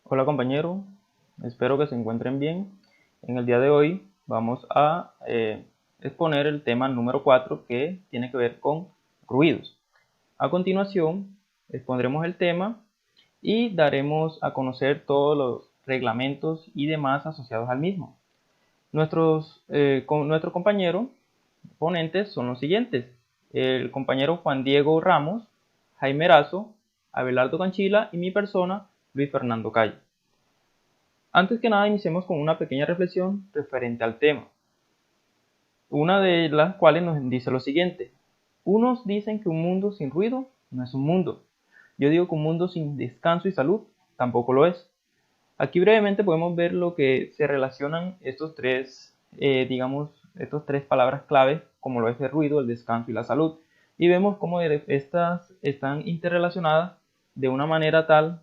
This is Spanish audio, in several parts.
Hola compañero, espero que se encuentren bien. En el día de hoy vamos a exponer el tema número 4 que tiene que ver con ruidos. A continuación expondremos el tema y daremos a conocer todos los reglamentos y demás asociados al mismo. Nuestro compañero ponentes son los siguientes: el compañero Juan Diego Ramos, Jaime Erazo, Abelardo Canchila y mi persona, Luis Fernando Calle. Antes que nada, iniciemos con una pequeña reflexión referente al tema, una de las cuales nos dice lo siguiente: unos dicen que un mundo sin ruido no es un mundo. Yo digo que un mundo sin descanso y salud tampoco lo es. Aquí brevemente podemos ver lo que se relacionan estos tres, estos tres palabras clave, como lo es el ruido, el descanso y la salud. Y vemos cómo estas están interrelacionadas de una manera tal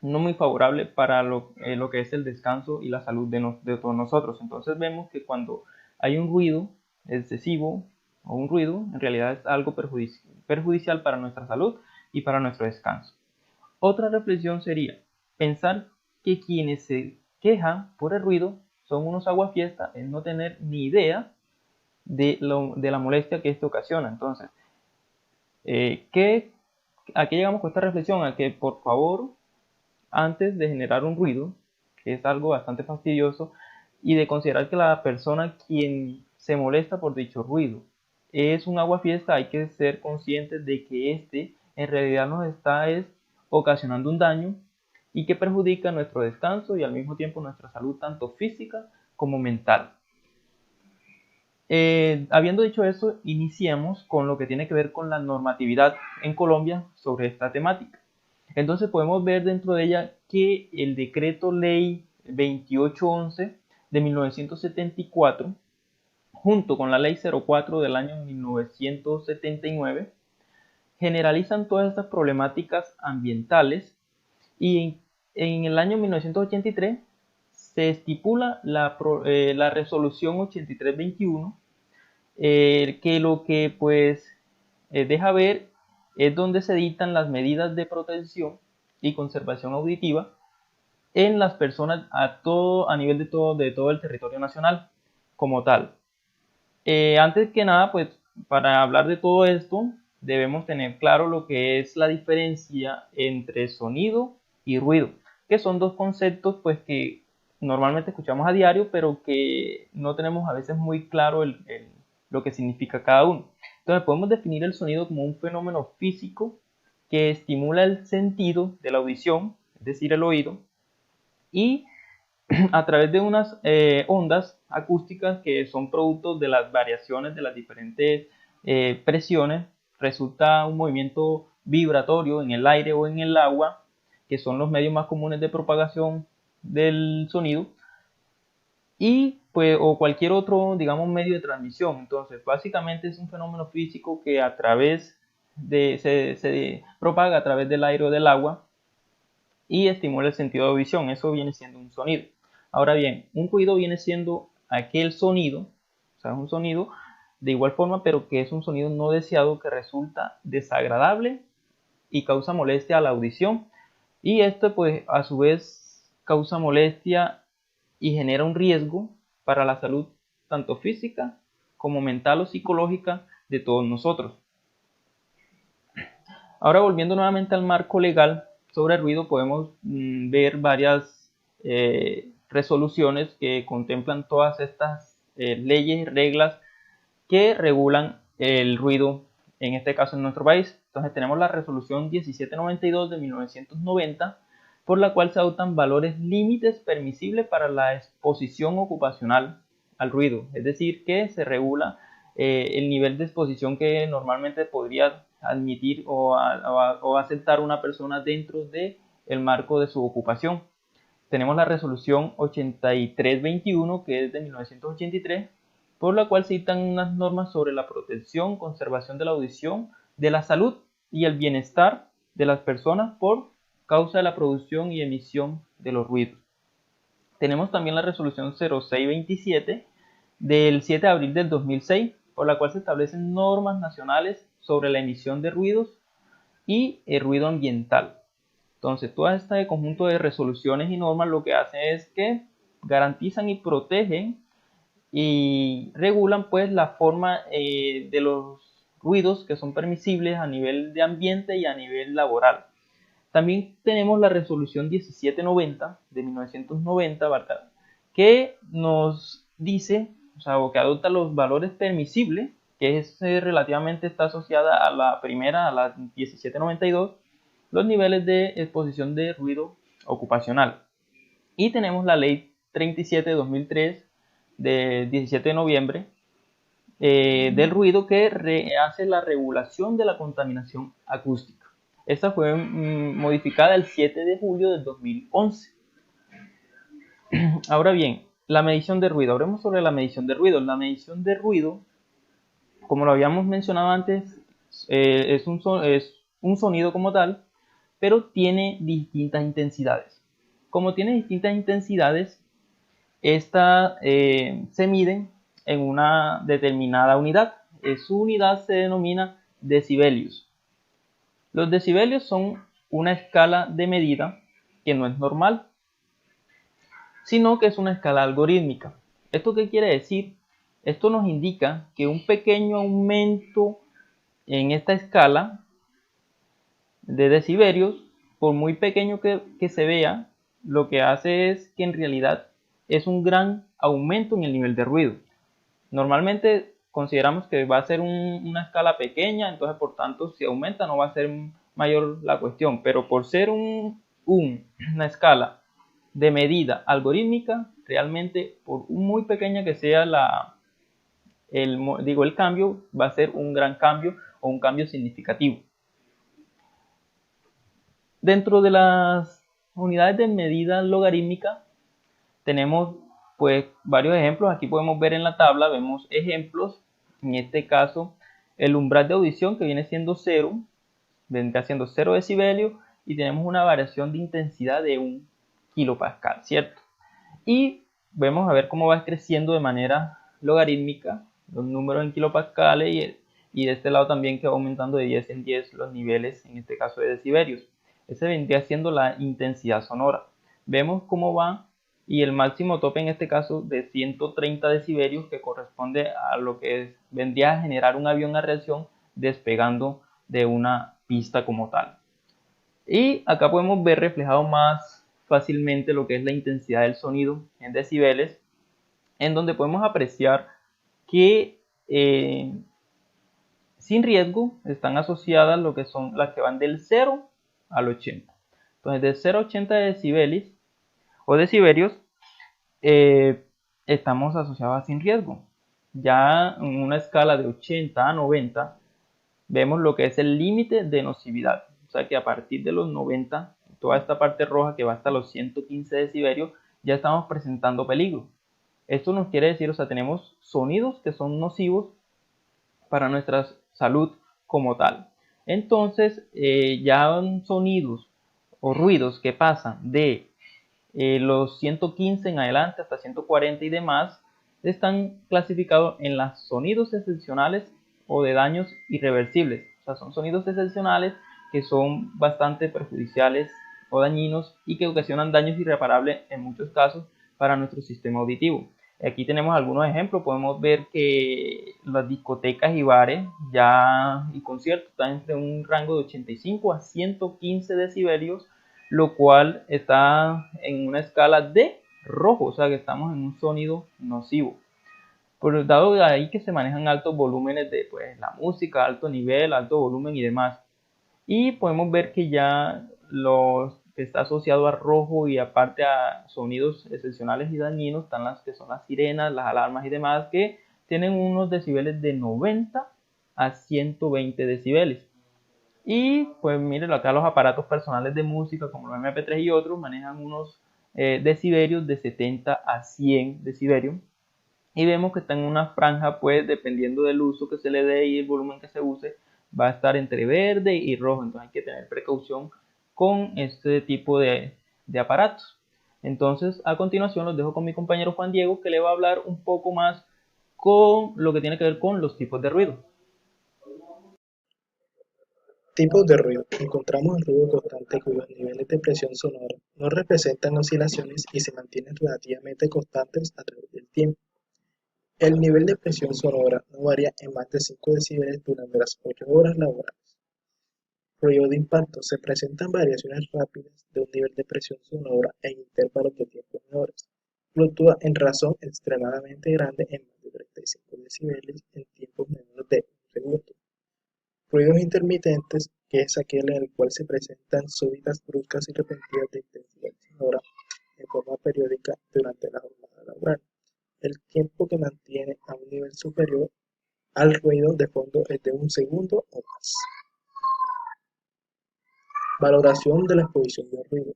no muy favorable para lo que es el descanso y la salud de todos nosotros. Entonces vemos que cuando hay un ruido excesivo o un ruido, en realidad es algo perjudicial para nuestra salud y para nuestro descanso. Otra reflexión sería pensar que quienes se quejan por el ruido son unos aguafiestas en no tener ni idea de la molestia que esto ocasiona. Entonces, ¿a qué llegamos con esta reflexión? A que por favor, antes de generar un ruido, que es algo bastante fastidioso, y de considerar que la persona quien se molesta por dicho ruido es un aguafiesta, hay que ser conscientes de que este en realidad nos está ocasionando un daño y que perjudica nuestro descanso y al mismo tiempo nuestra salud tanto física como mental. Habiendo dicho eso, iniciamos con lo que tiene que ver con la normatividad en Colombia sobre esta temática. Entonces podemos ver dentro de ella que el decreto ley 2811 de 1974, junto con la ley 04 del año 1979, generalizan todas estas problemáticas ambientales y en el año 1983 se estipula la resolución 8321, que lo que pues deja ver es donde se dictan las medidas de protección y conservación auditiva en las personas a nivel de todo el territorio nacional como tal. Antes que nada, pues para hablar de todo esto, debemos tener claro lo que es la diferencia entre sonido y ruido, que son dos conceptos pues que normalmente escuchamos a diario, pero que no tenemos a veces muy claro lo que significa cada uno. Entonces podemos definir el sonido como un fenómeno físico que estimula el sentido de la audición, es decir, el oído, y a través de unas ondas acústicas que son productos de las variaciones de las diferentes presiones, resulta un movimiento vibratorio en el aire o en el agua, que son los medios más comunes de propagación del sonido, y pues o cualquier otro, digamos, medio de transmisión. Entonces básicamente es un fenómeno físico que a través se propaga a través del aire o del agua y estimula el sentido de audición. Eso viene siendo un sonido. Ahora bien, un ruido viene siendo aquel sonido, o sea, es un sonido de igual forma, pero que es un sonido no deseado que resulta desagradable y causa molestia a la audición. Y esto pues a su vez causa molestia y genera un riesgo para la salud tanto física como mental o psicológica de todos nosotros. Ahora volviendo nuevamente al marco legal sobre el ruido, podemos ver varias resoluciones que contemplan todas estas leyes y reglas que regulan el ruido, en este caso en nuestro país. Entonces tenemos la resolución 1792 de 1990, por la cual se adoptan valores límites permisibles para la exposición ocupacional al ruido, es decir, que se regula el nivel de exposición que normalmente podría admitir o aceptar una persona dentro del marco de su ocupación. Tenemos la resolución 8321, que es de 1983, por la cual citan unas normas sobre la protección, conservación de la audición, de la salud y el bienestar de las personas por causa de la producción y emisión de los ruidos. Tenemos también la resolución 0627 del 7 de abril del 2006, por la cual se establecen normas nacionales sobre la emisión de ruidos y el ruido ambiental. Entonces, todo este conjunto de resoluciones y normas lo que hacen es que garantizan y protegen y regulan pues la forma de los ruidos que son permisibles a nivel de ambiente y a nivel laboral. También tenemos la resolución 1790 de 1990, ¿verdad?, que nos dice, o que adopta los valores permisibles, que es relativamente está asociada a la primera, a la 1792, los niveles de exposición de ruido ocupacional. Y tenemos la ley 37 de 2003 de 17 de noviembre del ruido que hace la regulación de la contaminación acústica. Esta fue modificada el 7 de julio del 2011. Ahora bien, la medición de ruido. Hablemos sobre la medición de ruido. La medición de ruido, como lo habíamos mencionado antes, es un sonido como tal, pero tiene distintas intensidades. Como tiene distintas intensidades, estas se miden en una determinada unidad. Su unidad se denomina decibelios. Los decibelios son una escala de medida que no es normal, sino que es una escala algorítmica. ¿Esto qué quiere decir? Esto nos indica que un pequeño aumento en esta escala de decibelios, por muy pequeño que se vea, lo que hace es que en realidad es un gran aumento en el nivel de ruido. Normalmente consideramos que va a ser una escala pequeña, entonces por tanto si aumenta no va a ser mayor la cuestión, pero por ser una escala de medida algorítmica, realmente por muy pequeña que sea el cambio, va a ser un gran cambio o un cambio significativo. Dentro de las unidades de medida logarítmica tenemos pues varios ejemplos. Aquí podemos ver en la tabla, vemos ejemplos. En este caso, el umbral de audición que viene siendo 0, vendrá siendo 0 decibelios, y tenemos una variación de intensidad de 1 kilopascal, ¿cierto? Y vemos a ver cómo va creciendo de manera logarítmica los números en kilopascales, y de este lado también que va aumentando de 10 en 10 los niveles, en este caso de decibelios. Ese vendría siendo la intensidad sonora. Vemos cómo va, y el máximo tope en este caso de 130 decibelios, que corresponde a lo que vendría a generar un avión a reacción despegando de una pista como tal. Y acá podemos ver reflejado más fácilmente lo que es la intensidad del sonido en decibeles, en donde podemos apreciar que sin riesgo están asociadas lo que son las que van del 0 al 80. Entonces de 0 a 80 decibeles o decibelios estamos asociados a sin riesgo. Ya en una escala de 80 a 90 vemos lo que es el límite de nocividad. O sea que a partir de los 90, toda esta parte roja que va hasta los 115 decibelios, ya estamos presentando peligro. Esto nos quiere decir, o sea, tenemos sonidos que son nocivos para nuestra salud como tal. Entonces, ya sonidos o ruidos que pasan de los 115 en adelante hasta 140 y demás, están clasificados en los sonidos excepcionales o de daños irreversibles. O sea, son sonidos excepcionales que son bastante perjudiciales o dañinos y que ocasionan daños irreparables en muchos casos para nuestro sistema auditivo. Aquí tenemos algunos ejemplos. Podemos ver que las discotecas y bares y conciertos están entre un rango de 85 a 115 decibelios, lo cual está en una escala de rojo, o sea que estamos en un sonido nocivo. Por dado de ahí que se manejan altos volúmenes de la música, alto nivel, alto volumen y demás. Y podemos ver que ya lo que está asociado a rojo y aparte a sonidos excepcionales y dañinos están las que son las sirenas, las alarmas y demás, que tienen unos decibeles de 90 a 120 decibeles. Y pues miren, acá los aparatos personales de música como los MP3 y otros manejan unos decibelios de 70 a 100 decibelios. Y vemos que está en una franja, pues dependiendo del uso que se le dé y el volumen que se use, va a estar entre verde y rojo. Entonces hay que tener precaución con este tipo de aparatos. Entonces a continuación los dejo con mi compañero Juan Diego, que le va a hablar un poco más con lo que tiene que ver con los tipos de ruido. Tipos de ruido. Encontramos el ruido constante cuyos niveles de presión sonora no representan oscilaciones y se mantienen relativamente constantes a través del tiempo. El nivel de presión sonora no varía en más de 5 decibeles durante las 8 horas laborales. Ruido de impacto. Se presentan variaciones rápidas de un nivel de presión sonora en intervalos de tiempo menores. Fluctúa en razón extremadamente grande en más de 35 decibeles en tiempos menores de un segundo. Ruidos intermitentes, que es aquel en el cual se presentan súbitas, bruscas y repentinas de intensidad sonora en forma periódica durante la jornada laboral. El tiempo que mantiene a un nivel superior al ruido de fondo es de un segundo o más. Valoración de la exposición del ruido.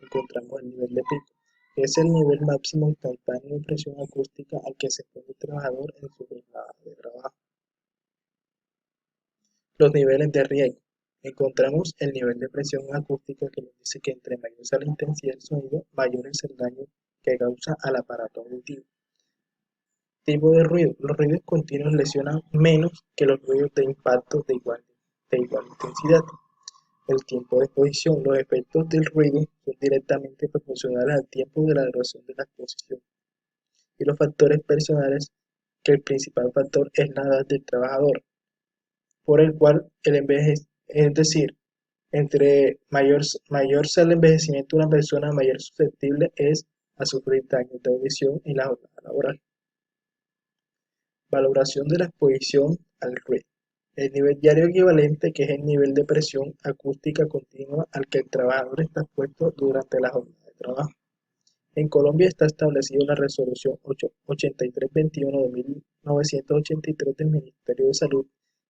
Encontramos el nivel de pico, que es el nivel máximo instantáneo de presión acústica al que se expone el trabajador en su jornada de trabajo. Los niveles de riesgo. Encontramos el nivel de presión acústica que nos dice que entre mayor sea la intensidad del sonido, mayor es el daño que causa al aparato auditivo. Tipo de ruido. Los ruidos continuos lesionan menos que los ruidos de impacto de igual intensidad. El tiempo de exposición. Los efectos del ruido son directamente proporcionales al tiempo de la duración de la exposición. Y los factores personales, que el principal factor es la edad del trabajador, por el cual el envejece, es decir, entre mayor sea el envejecimiento de una persona, mayor susceptible es a sufrir daños de audición en la jornada laboral. Valoración de la exposición al ruido. El nivel diario equivalente, que es el nivel de presión acústica continua al que el trabajador está expuesto durante la jornada de trabajo. En Colombia está establecida una resolución 8321 de 1983 del Ministerio de Salud,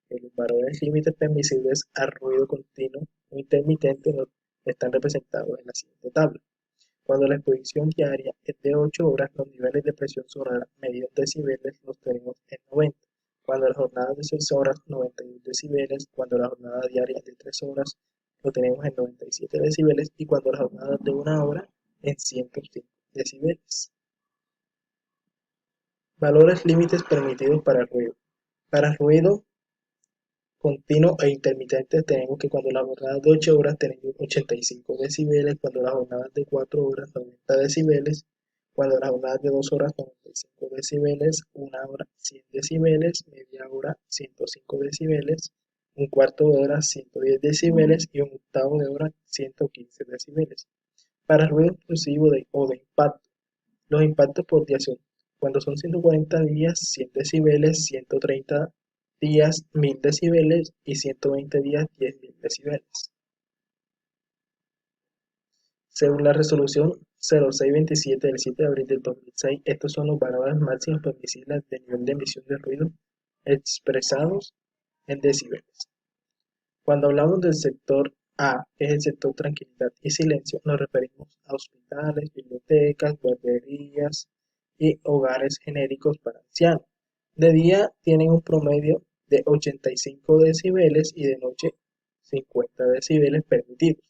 en los valores límites permisibles al ruido continuo o intermitente están representados en la siguiente tabla. Cuando la exposición diaria es de 8 horas, los niveles de presión sonora medidos en decibeles los tenemos en 90. Cuando la jornada de 6 horas, 91 decibeles. Cuando la jornada diaria es de 3 horas, lo tenemos en 97 decibeles. Y cuando la jornada es de 1 hora, en 105 decibeles. Valores límites permitidos para el ruido. Para el ruido continuo e intermitente tenemos que cuando la jornada es de 8 horas tenemos 85 decibeles, cuando la jornada es de 4 horas 90 decibeles, cuando la jornada es de 2 horas 95 decibeles, 1 hora 100 decibeles, media hora 105 decibeles, un cuarto de hora 110 decibeles y un octavo de hora 115 decibeles. Para el ruido explosivo o de impacto, los impactos por día son, cuando son 140 días, 100 decibeles, 130 días, 1000 decibeles y 120 días, 10.000 decibeles. Según la resolución 0627 del 7 de abril del 2006, estos son los valores máximos permisibles de nivel de emisión de ruido expresados en decibeles. Cuando hablamos del sector A, que es el sector tranquilidad y silencio, nos referimos a hospitales, bibliotecas, guarderías y hogares genéricos para ancianos. De día tienen un promedio de 85 decibeles y de noche 50 decibeles permitidos.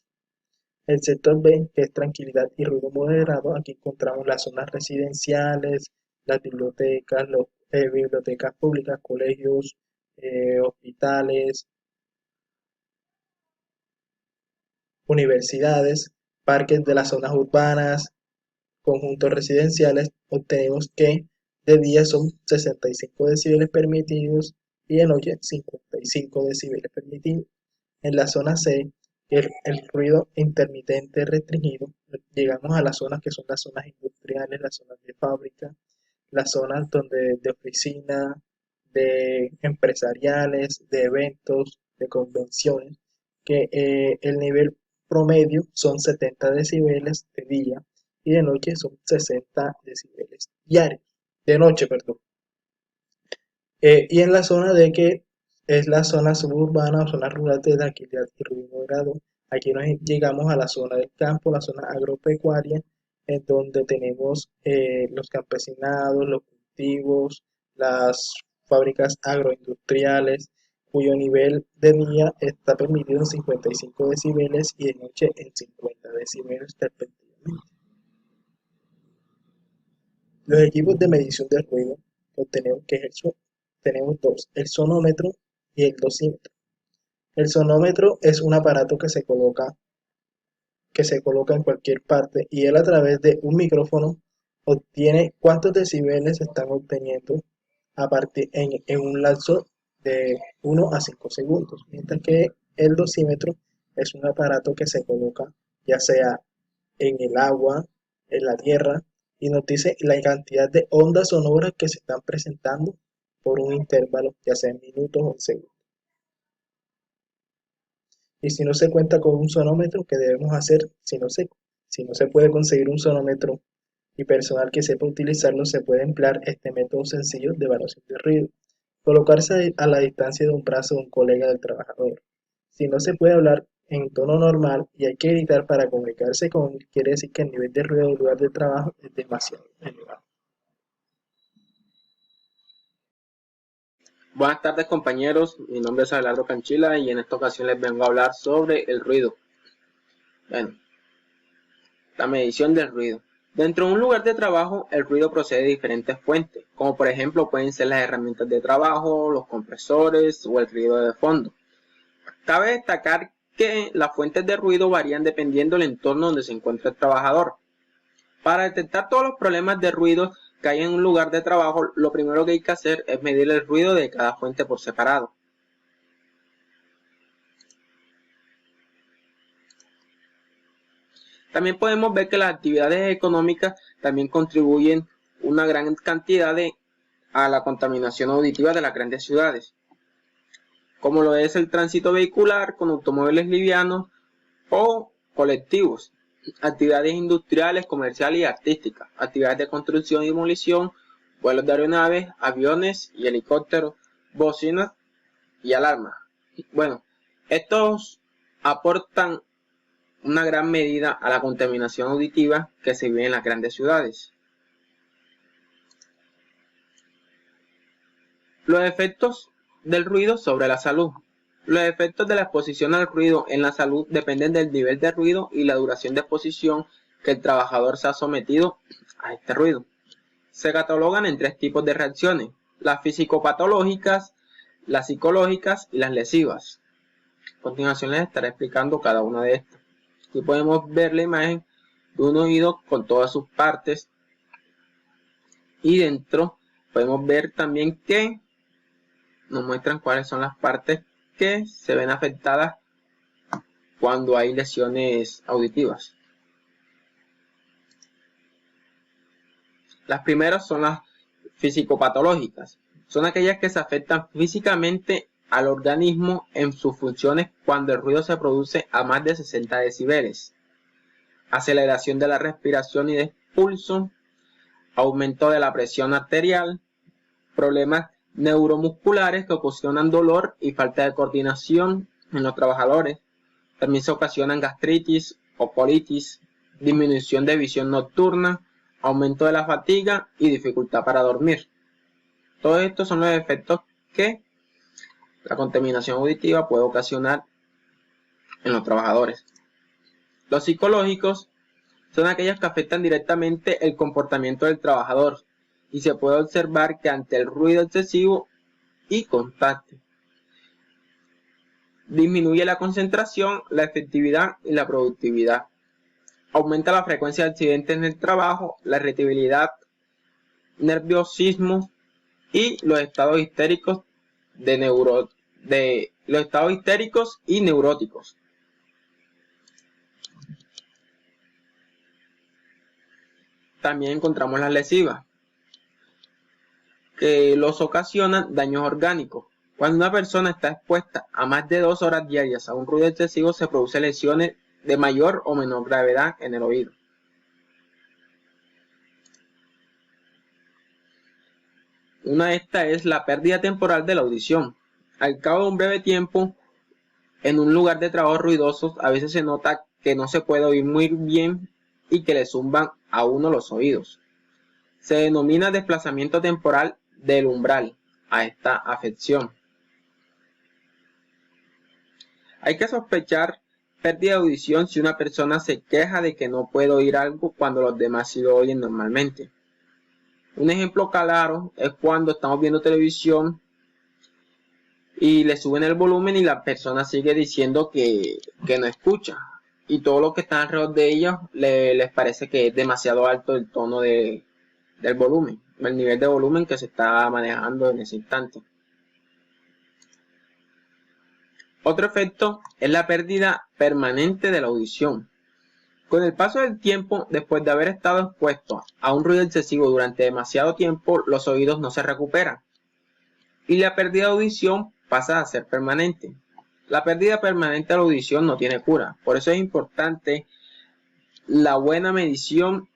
El sector B, que es tranquilidad y ruido moderado, aquí encontramos las zonas residenciales, las bibliotecas, bibliotecas públicas, colegios, hospitales, universidades, parques de las zonas urbanas, conjuntos residenciales. Obtenemos que de día son 65 decibeles permitidos y de noche 55 decibeles permitidos. En la zona C, el ruido intermitente restringido, llegamos a las zonas que son las zonas industriales, las zonas de fábrica, las zonas donde de oficina, de empresariales, de eventos, de convenciones, que el nivel promedio son 70 decibeles de día y de noche son 60 decibeles diarios, de noche, perdón. Y en la zona de que es la zona suburbana o zona rural de tranquilidad y ruido moderado, aquí nos llegamos a la zona del campo, la zona agropecuaria, en donde tenemos los campesinados, los cultivos, las fábricas agroindustriales, cuyo nivel de día está permitido en 55 decibeles y de noche en 50 decibeles respectivamente. Los equipos de medición de ruido tenemos dos, el sonómetro y el dosímetro. El sonómetro es un aparato que se coloca en cualquier parte y él a través de un micrófono obtiene cuántos decibeles se están obteniendo en un lapso de 1 a 5 segundos, mientras que el dosímetro es un aparato que se coloca ya sea en el agua, en la tierra, y nos dice la cantidad de ondas sonoras que se están presentando por un intervalo, ya sea en minutos o en segundos. Y si no se cuenta con un sonómetro, ¿qué debemos hacer si no se puede conseguir un sonómetro y personal que sepa utilizarlo? Se puede emplear este método sencillo de evaluación de ruido. Colocarse a la distancia de un brazo de un colega del trabajador. Si no se puede hablar en tono normal y hay que gritar para comunicarse con él, quiere decir que el nivel de ruido del lugar de trabajo es demasiado elevado. Buenas tardes compañeros, mi nombre es Abelardo Canchila y en esta ocasión les vengo a hablar sobre el ruido. Bueno, la medición del ruido. Dentro de un lugar de trabajo, el ruido procede de diferentes fuentes, como por ejemplo pueden ser las herramientas de trabajo, los compresores o el ruido de fondo. Cabe destacar que las fuentes de ruido varían dependiendo del entorno donde se encuentra el trabajador. Para detectar todos los problemas de ruido que hay en un lugar de trabajo, lo primero que hay que hacer es medir el ruido de cada fuente por separado. También podemos ver que las actividades económicas también contribuyen una gran cantidad a la contaminación auditiva de las grandes ciudades, como lo es el tránsito vehicular con automóviles livianos o colectivos, actividades industriales, comerciales y artísticas, actividades de construcción y demolición, vuelos de aeronaves, aviones y helicópteros, bocinas y alarmas. Bueno, estos aportan una gran medida a la contaminación auditiva que se vive en las grandes ciudades. Los efectos del ruido sobre la salud. Los efectos de la exposición al ruido en la salud dependen del nivel de ruido y la duración de exposición que el trabajador se ha sometido a este ruido. Se catalogan en 3 tipos de reacciones: las físico-patológicas, las psicológicas y las lesivas. A continuación les estaré explicando cada una de estas. Aquí podemos ver la imagen de un oído con todas sus partes y dentro podemos ver también que nos muestran cuáles son las partes que se ven afectadas cuando hay lesiones auditivas. Las primeras son las físico-patológicas. Son aquellas que se afectan físicamente al organismo en sus funciones cuando el ruido se produce a más de 60 decibeles. Aceleración de la respiración y del pulso, aumento de la presión arterial, problemas neuromusculares que ocasionan dolor y falta de coordinación en los trabajadores. También se ocasionan gastritis o colitis, disminución de visión nocturna, aumento de la fatiga y dificultad para dormir. Todos estos son los efectos que la contaminación auditiva puede ocasionar en los trabajadores. Los psicológicos son aquellas que afectan directamente el comportamiento del trabajador y se puede observar que ante el ruido excesivo y constante disminuye la concentración, la efectividad y la productividad. Aumenta la frecuencia de accidentes en el trabajo, la irritabilidad, nerviosismo y los estados histéricos y neuróticos. También encontramos las lesivas, que los ocasionan daños orgánicos. Cuando una persona está expuesta a más de 2 horas diarias a un ruido excesivo, se producen lesiones de mayor o menor gravedad en el oído. Una de estas es la pérdida temporal de la audición. Al cabo de un breve tiempo, en un lugar de trabajo ruidoso, a veces se nota que no se puede oír muy bien y que le zumban a uno los oídos. Se denomina desplazamiento temporal del umbral a esta afección. Hay que sospechar pérdida de audición si una persona se queja de que no puede oír algo cuando los demás sí lo oyen normalmente. Un ejemplo claro es cuando estamos viendo televisión y le suben el volumen y la persona sigue diciendo que no escucha. Y todo lo que está alrededor de ellos les parece que es demasiado alto el tono del volumen, el nivel de volumen que se está manejando en ese instante. Otro efecto es la pérdida permanente de la audición. Con el paso del tiempo, después de haber estado expuesto a un ruido excesivo durante demasiado tiempo, los oídos no se recuperan y la pérdida de audición pasa a ser permanente. La pérdida permanente de la audición no tiene cura, por eso es importante la buena medición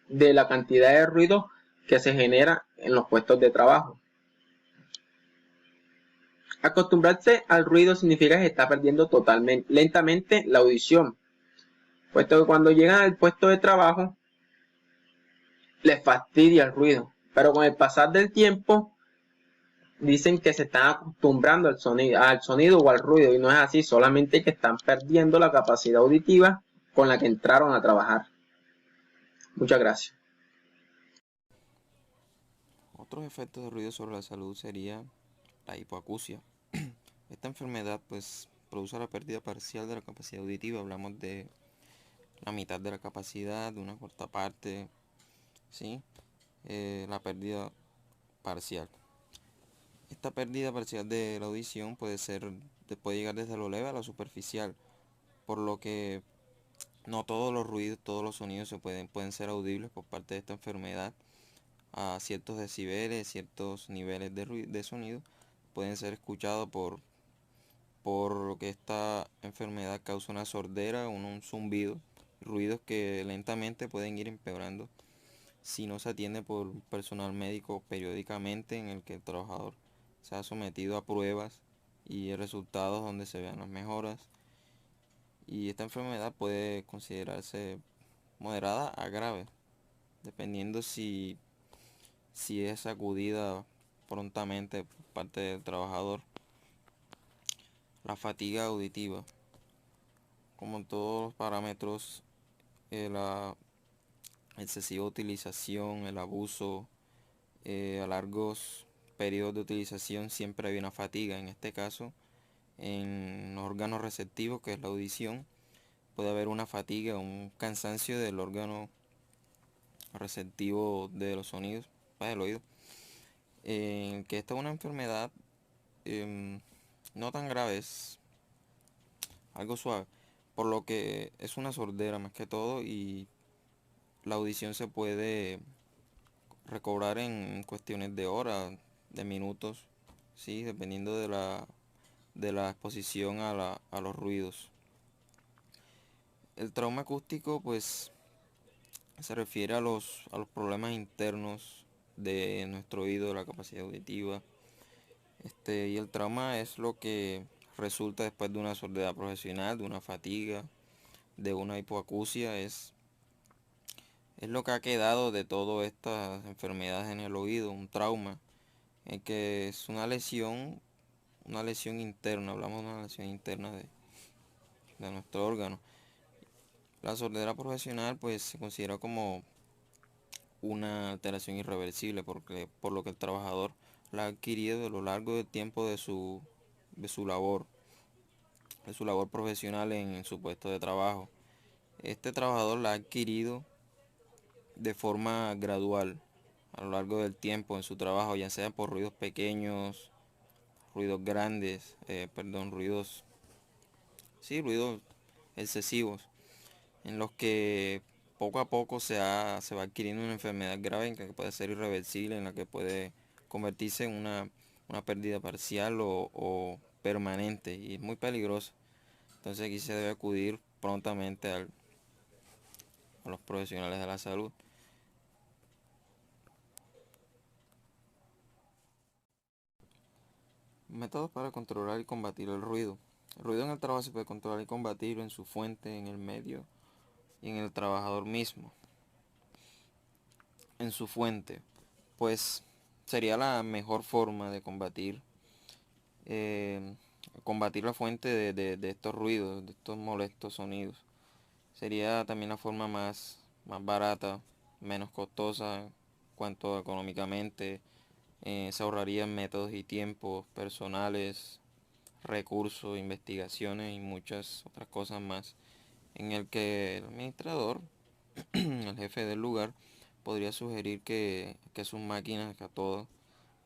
de la cantidad de ruido que se genera en los puestos de trabajo. Acostumbrarse al ruido significa que se está perdiendo lentamente la audición, puesto que cuando llegan al puesto de trabajo les fastidia el ruido, pero con el pasar del tiempo dicen que se están acostumbrando al sonido o al ruido, y no es así, solamente que están perdiendo la capacidad auditiva con la que entraron a trabajar. Muchas gracias. Otros efectos de ruido sobre la salud sería la hipoacusia. Esta enfermedad pues produce la pérdida parcial de la capacidad auditiva. Hablamos de la mitad de la capacidad, de una cuarta parte, ¿sí? La pérdida parcial. Esta pérdida parcial de la audición puede llegar desde lo leve a lo superficial, por lo que no todos los ruidos, todos los sonidos pueden ser audibles por parte de esta enfermedad. A ciertos decibeles, ciertos niveles de sonido pueden ser escuchados por lo que esta enfermedad causa una sordera, un zumbido, ruidos que lentamente pueden ir empeorando si no se atiende por personal médico periódicamente, en el que el trabajador se ha sometido a pruebas y resultados donde se vean las mejoras. Y esta enfermedad puede considerarse moderada a grave, dependiendo si es acudida prontamente por parte del trabajador. La fatiga auditiva. Como en todos los parámetros, la excesiva utilización, el abuso, a largos periodos de utilización siempre hay una fatiga. En este caso, en los órganos receptivos, que es la audición, puede haber una fatiga, un cansancio del órgano receptivo de los sonidos, del oído. Que esta es una enfermedad no tan grave, es algo suave, por lo que es una sordera más que todo, y la audición se puede recobrar en cuestiones de horas, de minutos, ¿sí? Dependiendo de la exposición a los ruidos. El trauma acústico pues se refiere a los problemas internos de nuestro oído, de la capacidad auditiva. Y el trauma es lo que resulta después de una sordera profesional, de una fatiga, de una hipoacusia. Es lo que ha quedado de todas estas enfermedades en el oído, un trauma, en que es una lesión interna. Hablamos de una lesión interna de nuestro órgano. La sordera profesional pues se considera como una alteración irreversible, por lo que el trabajador la ha adquirido a lo largo del tiempo de su labor profesional en su puesto de trabajo. Este trabajador la ha adquirido de forma gradual a lo largo del tiempo en su trabajo, ya sea por ruidos pequeños, ruidos grandes, ruidos excesivos, en los que poco a poco se va adquiriendo una enfermedad grave, en que puede ser irreversible, en la que puede convertirse en una pérdida parcial o permanente, y es muy peligroso. Entonces aquí se debe acudir prontamente a los profesionales de la salud. Métodos para controlar y combatir el ruido. El ruido en el trabajo se puede controlar y combatir en su fuente, en el medio y en el trabajador mismo. En su fuente, pues sería la mejor forma de combatir la fuente de estos ruidos, de estos molestos sonidos. Sería también la forma más barata, menos costosa en cuanto económicamente, Se ahorrarían métodos y tiempos personales, recursos, investigaciones y muchas otras cosas más, en el que el administrador, el jefe del lugar, podría sugerir que sus máquinas, que a todos,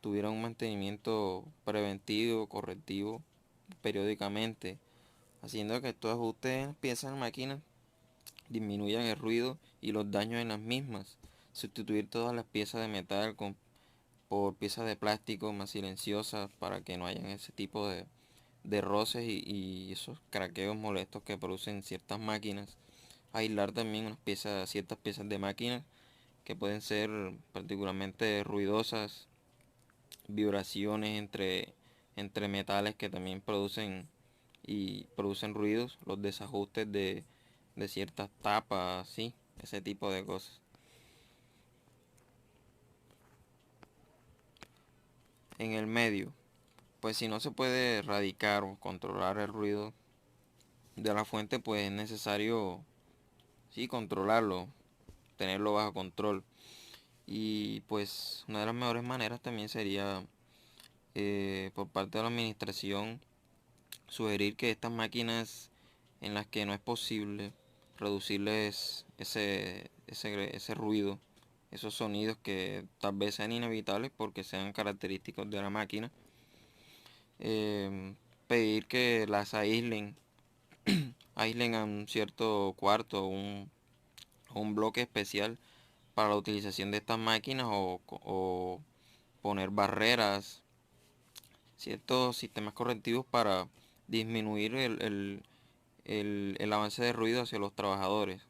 tuvieran un mantenimiento preventivo, correctivo, periódicamente, haciendo que estos ajustes en las piezas de máquinas disminuyan el ruido y los daños en las mismas. Sustituir todas las piezas de metal por piezas de plástico más silenciosas para que no hayan ese tipo de roces y esos craqueos molestos que producen ciertas máquinas. Aislar también ciertas piezas de máquinas que pueden ser particularmente ruidosas, vibraciones entre metales que también producen ruidos, los desajustes de ciertas tapas, sí, ese tipo de cosas. En el medio, pues si no se puede erradicar o controlar el ruido de la fuente, pues es necesario, sí, controlarlo, tenerlo bajo control. Y pues una de las mejores maneras también sería, por parte de la administración, sugerir que estas máquinas en las que no es posible reducirles ese ruido, esos sonidos que tal vez sean inevitables porque sean característicos de la máquina, pedir que las aíslen a un cierto cuarto o un bloque especial para la utilización de estas máquinas o poner barreras, ciertos sistemas correctivos para disminuir el avance de ruido hacia los trabajadores.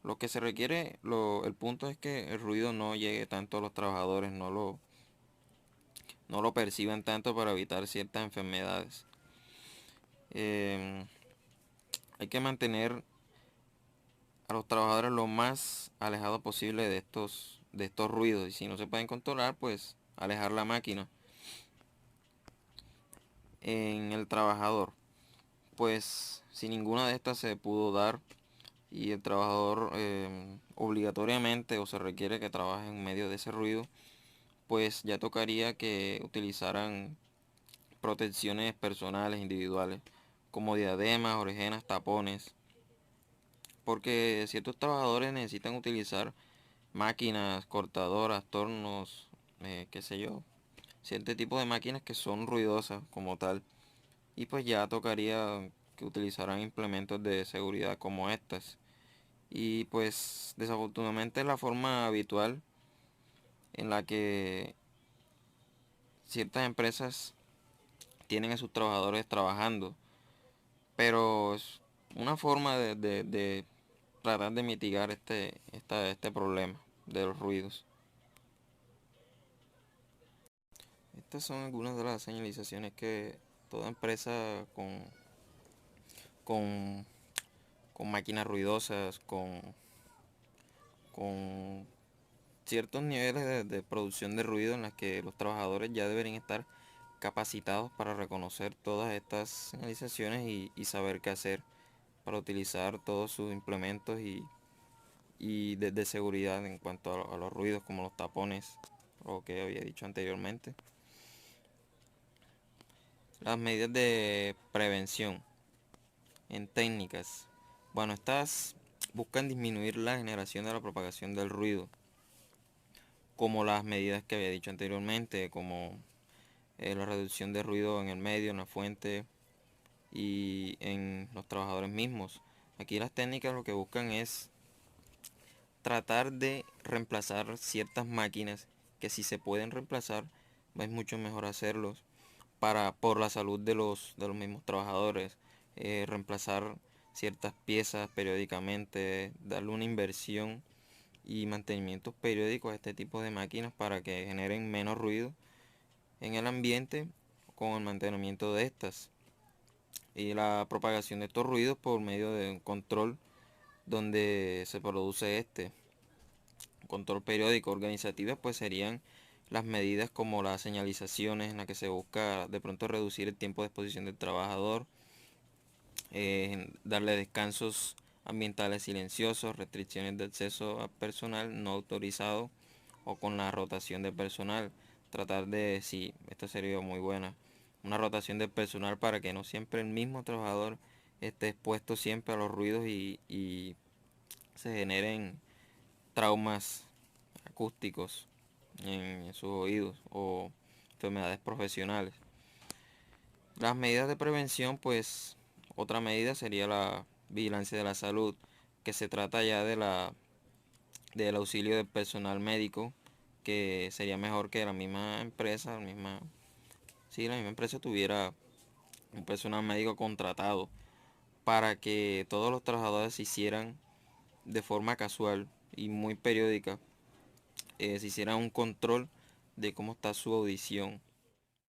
Lo que se requiere, el punto es que el ruido no llegue tanto a los trabajadores, no lo perciban tanto para evitar ciertas enfermedades. Hay que mantener a los trabajadores lo más alejados posible de estos ruidos, y si no se pueden controlar, pues alejar la máquina. En el trabajador, pues si ninguna de estas se pudo dar y el trabajador obligatoriamente o se requiere que trabaje en medio de ese ruido, pues ya tocaría que utilizaran protecciones personales individuales como diademas, orejeras, tapones, porque ciertos trabajadores necesitan utilizar máquinas, cortadoras, tornos, qué sé yo, cierto tipo de máquinas que son ruidosas como tal, y pues ya tocaría que utilizaran implementos de seguridad como estas. Y pues desafortunadamente es la forma habitual en la que ciertas empresas tienen a sus trabajadores trabajando, pero es una forma de tratar de mitigar este problema de los ruidos. Estas son algunas de las señalizaciones que toda empresa con, con máquinas ruidosas, con ciertos niveles de producción de ruido en las que los trabajadores ya deberían estar capacitados para reconocer todas estas señalizaciones y saber qué hacer para utilizar todos sus implementos y de seguridad en cuanto a los ruidos como los tapones, o que había dicho anteriormente. Las medidas de prevención en técnicas. Bueno, estas buscan disminuir la generación de la propagación del ruido, como las medidas que había dicho anteriormente, como la reducción de ruido en el medio, en la fuente y en los trabajadores mismos. Aquí las técnicas lo que buscan es tratar de reemplazar ciertas máquinas que, si se pueden reemplazar, es mucho mejor hacerlos por la salud de los mismos trabajadores. Reemplazar ciertas piezas periódicamente, darle una inversión y mantenimientos periódicos a este tipo de máquinas para que generen menos ruido en el ambiente con el mantenimiento de estas y la propagación de estos ruidos por medio de un control donde se produce control periódico. Organizativas pues serían las medidas como las señalizaciones en las que se busca de pronto reducir el tiempo de exposición del trabajador, darle descansos ambientales silenciosos, restricciones de acceso a personal no autorizado o con la rotación de personal, tratar de, sí, esto sería muy buena, una rotación del personal para que no siempre el mismo trabajador esté expuesto siempre a los ruidos y se generen traumas acústicos en sus oídos o enfermedades profesionales. Las medidas de prevención, pues otra medida sería la vigilancia de la salud, que se trata ya del auxilio del personal médico, que sería mejor que la misma empresa, la misma empresa tuviera un personal médico contratado para que todos los trabajadores se hicieran de forma casual y muy periódica, se hiciera un control de cómo está su audición